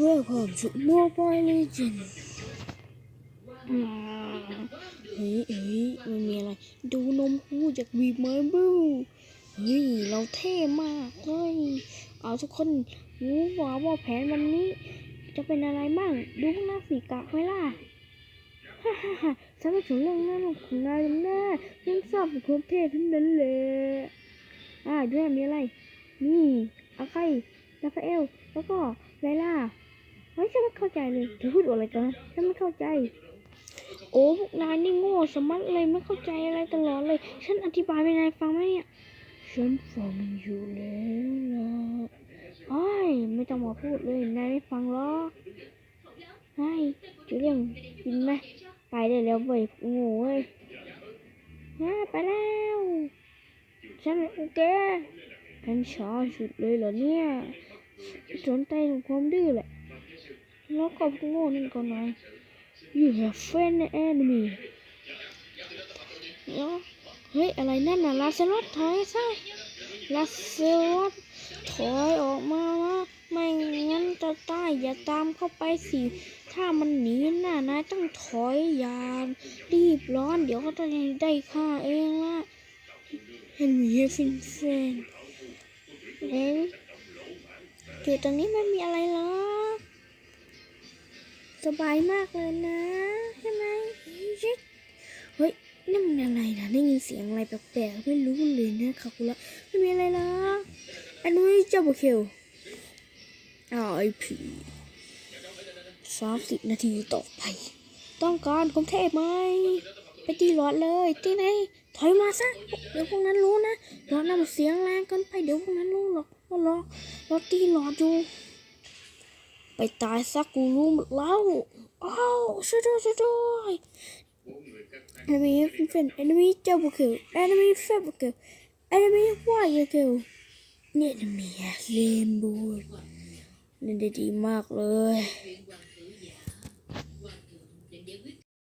Welcome to Mobile Legends เฮ้ยมันมีอะไรดูนมคู่จากวีไมเบิลเฮ้ยเราเท่มากเฮ้ยเอาทุกคนรู้ว่าแผนวันนี้จะเป็นอะไรบ้างดูพวกหน้าสีกากไหมล่ะฮ่าฉันไม่ถึงเรื่องนั้นของนายแน่ยังทราบเป็นคนเท่ทั้งนั้นเลยด้วยมีอะไรนี่อาไคราฟาเอลแล้วก็ไลล่าฉันไม่เข้าใจเลยเธอพูดอะไรกันฉันไม่เข้าใจโอ้พวกนายนี่โง่สมัดเลยไม่เข้าใจอะไรตลอดเลยฉันอธิบายให้นายฟังไหมเนี่ยฉันฟังอยู่แล้วล่ะไม่ต้องมาพูดเลยนายไม่ฟังหรอกจะเรื่องกินไหมไปได้แล้วเว้ยโง่เว้ยไปแล้วฉันโอเคฉันช้าสุดเลยเหรอเนี่ยสนใจถึงความดื้อแหละแล้วก็โง่นั่นก็นาย You have friend enemy เฮ้ยอะไรนั่นน่ะลาเซลอสถอยซะลาเซลอสถอยออกมานะไม่งั้นจะตายอย่าตามเข้าไปสิถ้ามันหนีน่ะนายต้องถอยอย่ารีบร้อนเดี๋ยวเขาจะได้ฆ่าเองละเห็นมีฟินเฟนอยู่ตรงนี้ไม่มีอะไรหรอกสบายมากเลยนะใช่ไหมเฮ้ยนี่มันอะไรนะได้ยินเสียงอะไรแปลกๆไม่รู้เลยนะคาคุระไม่มีอะไรหรอกอันนี้เจ้าบุคคลIP 30 นาทีต่อไปต้องการคมเทพไหมไปตีหลอดเลยตีไหนถอยมาซะเดี๋ยวพวกนั้นรู้นะหลอดนำเสียงแรงเกินไปเดี๋ยวพวกนั้นรู้หรอกว่าเราตีหลอดอยู่ไปตายซะกูรู้หมดแล้วช่วยด้วยenemy friend enemy เจ้าบุคคล enemy friend บุคคล enemy ว่าบุคคลเนี่ยenemy เลนบูเล่นได้ดีมากเลย